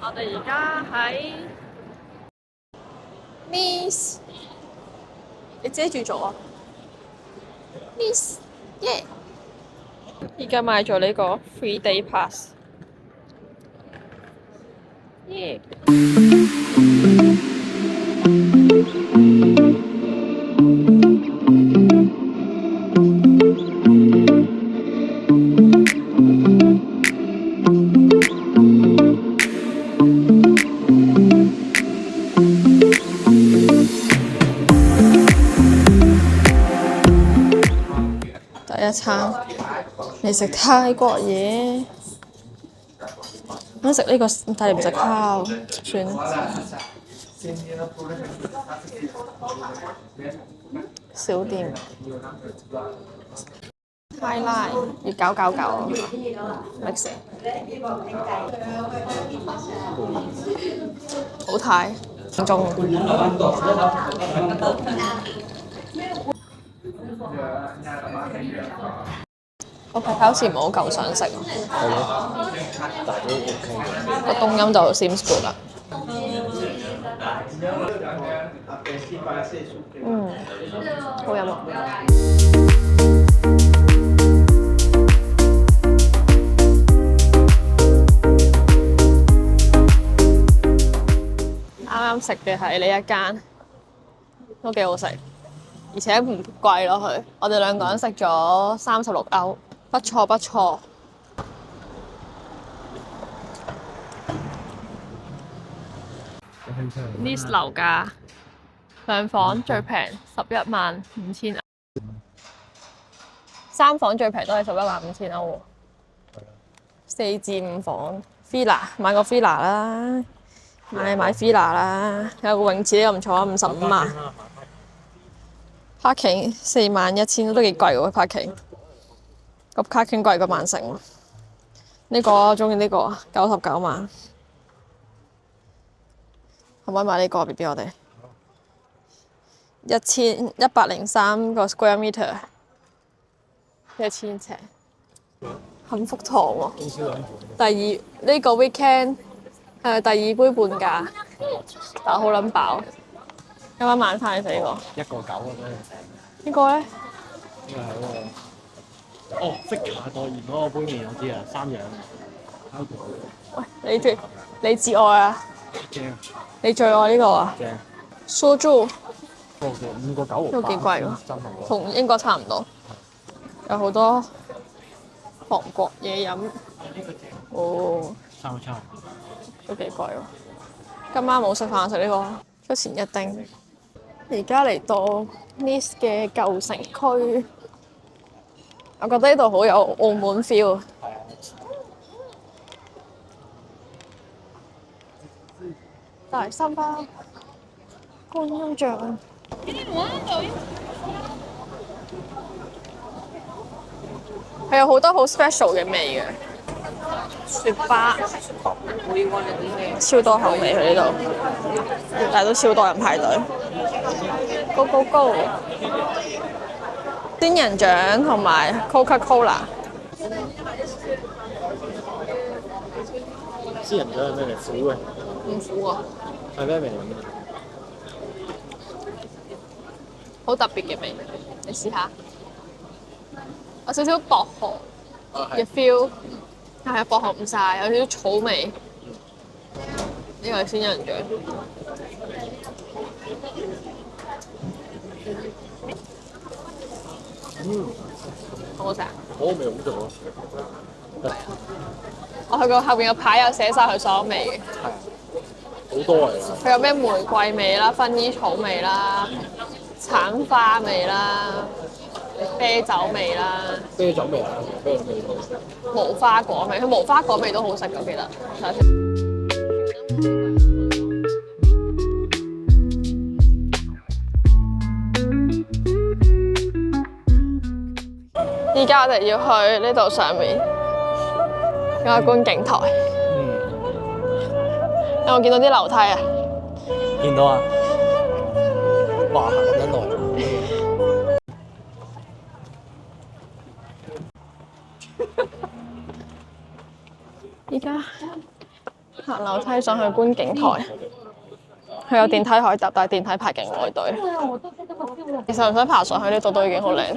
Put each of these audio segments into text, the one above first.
我哋而家喺 Nice，你遮住咗啊 Nice，耶！而家買咗呢個 free day pass，耶！第一餐嚟食泰國嘢，想食呢個，但係唔食烤，算啦。小店泰拉要搞啊，mix 好泰中。我排考試唔係好夠想食啊。係咯，但係都 OK 嘅。個冬陰就 seems good 啦。好飲啊！啱啱食嘅係呢一間，都幾好食，而且唔貴咯佢。我哋兩個人食咗36歐，不錯不錯。Nice 樓價兩房最平115000歐，三房最平都係115000歐喎。4至5房 villa 買個 villa 啦，買 villa 啦，有個泳池又唔錯啊，55萬。parking 41000都幾貴喎 parking，個 parking 貴過曼城喎。呢個我中意呢個99萬。可唔可以買呢個 BB 我哋1103個 square meter， 1000尺，幸福堂喎。第二呢個 weekend 係第二杯半價，但係好撚飽。今晚晚餐你食呢個1.9個啫。呢個咧？呢個係嗰個碧雅代言嗰個杯麵，我知啊，3樣。喂，你至愛啊？正。你最愛呢個啊？正。蘇豬5.9都幾貴喎，真係同英國差唔多。有好多韓國嘢飲。哦，差唔多。都幾貴喎。今晚冇食飯食呢個，出前一丁。而家嚟到 Nice 嘅舊城區，我覺得呢度好有澳門 feel。大三巴觀音像，係有好多好 special 嘅味嘅，雪巴超多口味喺呢度，但係都超多人排隊。Go go go！仙人掌同埋 Coca-Cola。仙人掌係咩嚟？苦嘅。唔苦啊！係咩味嚟？好特別嘅味，你試下。有少少薄荷嘅 feel，係啊，薄荷唔晒，有少少草味。呢個係仙人掌。好唔好食啊？好味好食喎。我去過後邊個牌有寫晒佢所有味嘅。係啊，好多嚟㗎。佢有咩玫瑰味啦、薰衣草味啦、橙花味啦、啤酒味啦、啤酒味啊，啤酒味道。無花果味，佢無花果味都好食㗎，我記得。睇下先。而家我哋要去呢度上面有個觀景台。有冇見到啲樓梯啊？見到啊！哇，行咁耐。而家行樓梯上去觀景台，佢有電梯可以搭，但係電梯排勁耐隊。其實唔使爬上去呢度都已經好靚。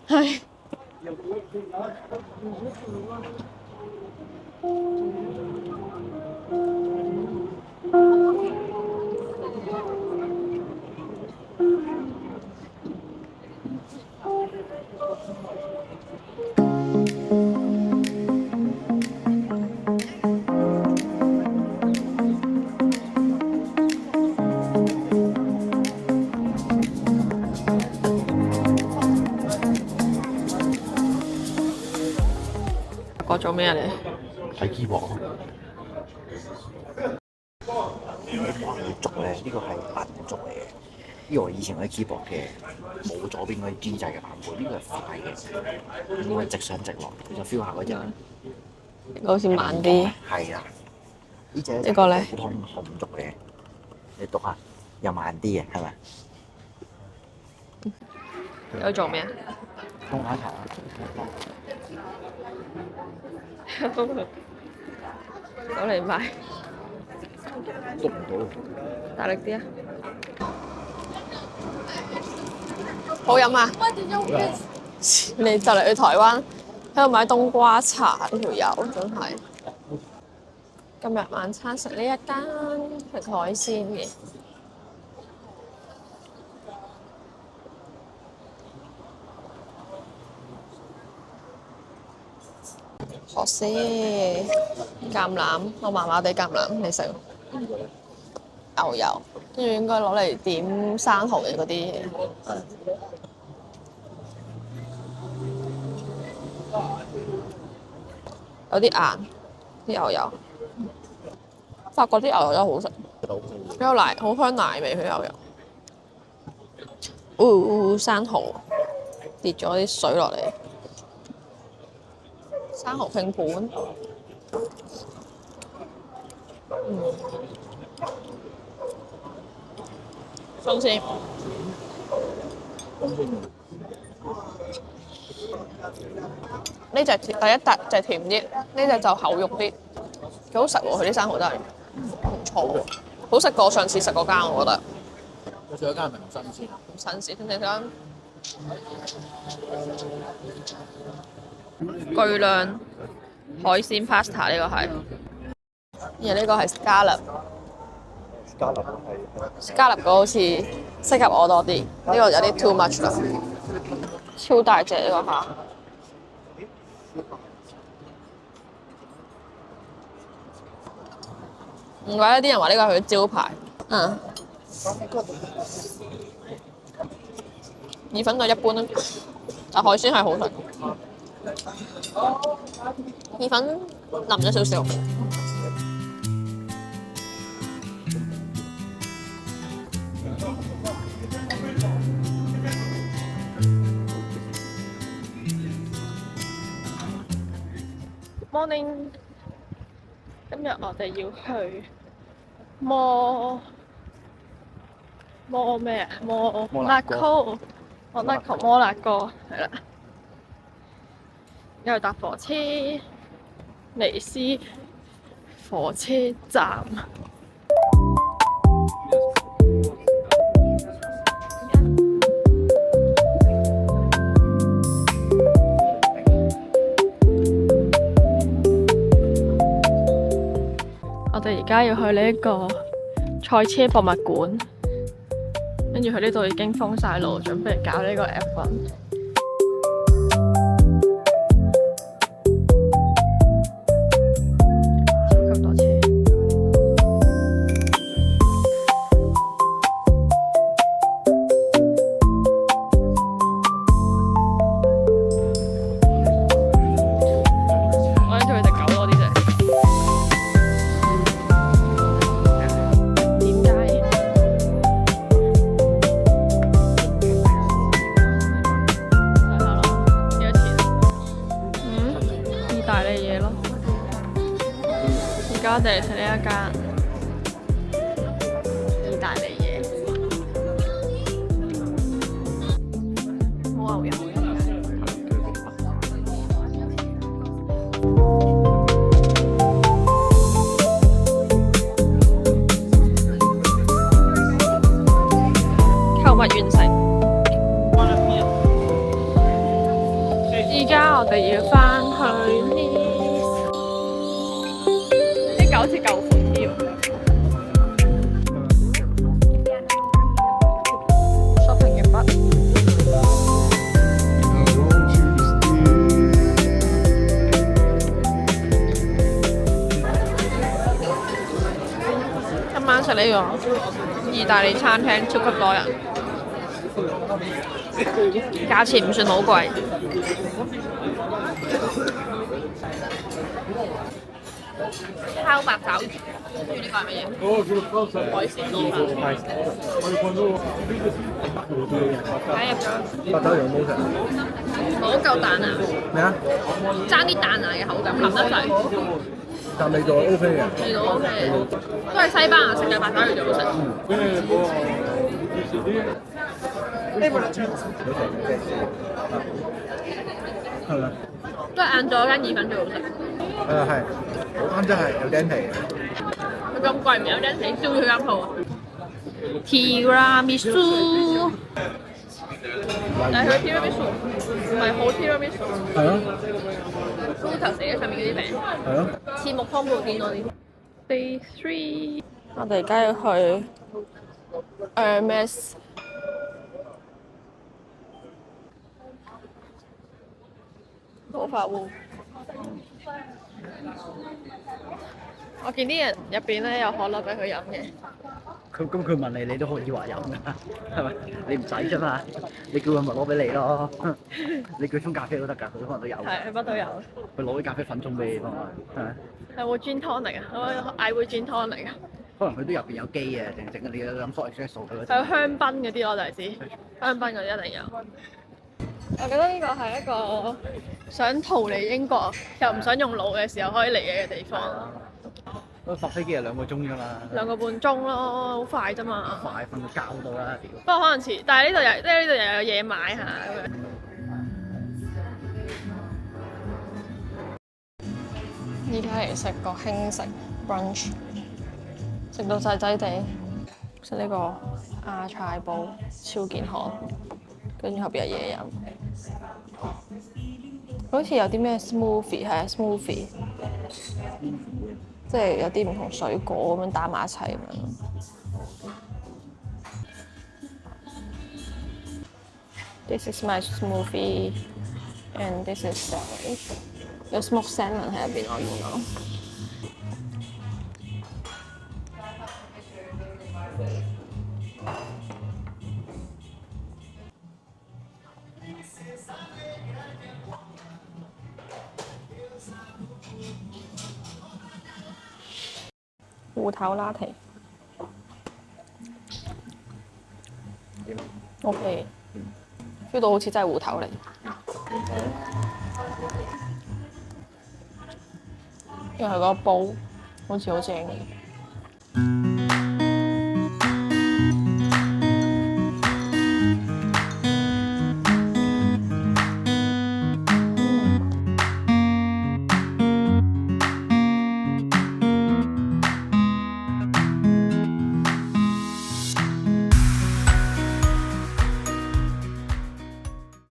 係。我做咩啊你？睇機鑊咯。竹咧，呢個係銀竹嚟嘅。呢個我以前嗰啲機鑊嘅冇左邊嗰啲 G 掣嘅版本，呢個係快嘅，呢個直上直落，你就 feel 下嗰隻。好似慢啲。係啊，呢隻呢個咧普通紅竹嘅，你讀下又慢啲嘅，係咪？有做咩啊？沖奶茶。攞嚟賣，讀唔到。大力啲啊！好飲啊！你就嚟去台灣，喺度買冬瓜茶呢條友真係。今日晚餐食呢一間係海鮮嘅。學先橄欖，我麻麻地橄欖，你食牛油，跟住應該攞嚟點生蠔嘅嗰啲嘢。有啲硬，啲牛油。法國啲牛油真係好食，有奶，好香奶味佢牛油。生蠔跌咗啲水落嚟。生蠔拼盤，新鮮。呢隻第一笪就甜啲，呢隻就厚肉啲，幾好食喎！佢啲生蠔真係唔錯喎，好食過上次食嗰間，我覺得。我上嗰間係咪唔新鮮啊？唔新鮮，新鮮。巨量海鮮 pasta 呢個係，而呢個係 scallop。scallop 嗰個好似適合我多啲，呢個有啲 too much 啦，超大隻呢個蝦。唔怪得啲人話呢個係佢招牌。意粉就一般啦，但海鮮係好食。意粉腍咗少少。Morning， 今日我哋要去摩咩啊？摩納哥，摩納哥係啦。又搭火車，尼斯火車站。我哋而家要去呢一個賽車博物館，跟住佢呢度已經封晒路，準備搞呢個 F1。我哋嚟食呢一間意大利嘢，冇牛油嘅。而家我哋要翻去呢嚿好似舊款啲喎。shopping 完畢。今晚食呢個意大利餐廳，超級多人，價錢唔算好貴。烤白爪魚，跟住呢個係乜嘢？海鮮意粉。擺入咗。八爪魚冇食。好夠彈牙。咩啊？爭啲彈牙嘅口感，腍得滯。但味道 OK 嘅。味道 OK 嘅，都係西班牙食嘅八爪魚最好食。係啦。都係晏咗間意粉最好食。係，啱真係有釘皮嘅。佢咁貴唔有釘皮，燒佢間鋪啊！Tiramisu，但係佢 Tiramisu 唔係好 Tiramisu，係咯，豬頭寫喺上面嗰啲餅，係咯。似木糠布甸嗰啲。Day 3，我哋而家要去 Hermes。暴發戶，我見啲人入邊咧有可樂俾佢飲嘅。咁佢問你，你都可以話飲㗎，係咪？你唔使啫嘛，你叫佢咪攞俾你咯。你叫沖咖啡都得㗎，佢可能都有。係，佢乜都有。佢攞啲咖啡粉沖俾你幫佢，係咪？有冇 gin tonic 啊？我嗌杯 gin tonic 啊。可能佢都入邊有機嘅，整你飲 soy espresso 佢嗰有香檳嗰啲我就係知，香檳嗰啲一定有。我覺得呢個係一個想逃離英國又唔想用腦嘅時候可以嚟嘅地方。搭飛機係2個鐘㗎嘛。2個半鐘咯，好快啫嘛。快，瞓到覺到啦，不過可能遲，但係呢度又有嘢買下咁樣。依家嚟食個輕食 brunch， 食到滯滯地，食呢個亞菜煲超健康，跟住後邊有嘢飲。好似有啲咩 smoothie 係啊 smoothie， 即係有啲唔同水果咁樣打埋一齊咁樣。This is my smoothie and this is salad。有 smoked salmon 喺入邊，我見到。芋頭拉提，OK，feel 到好似真係芋頭嚟，因為佢嗰個煲好似好正嘅。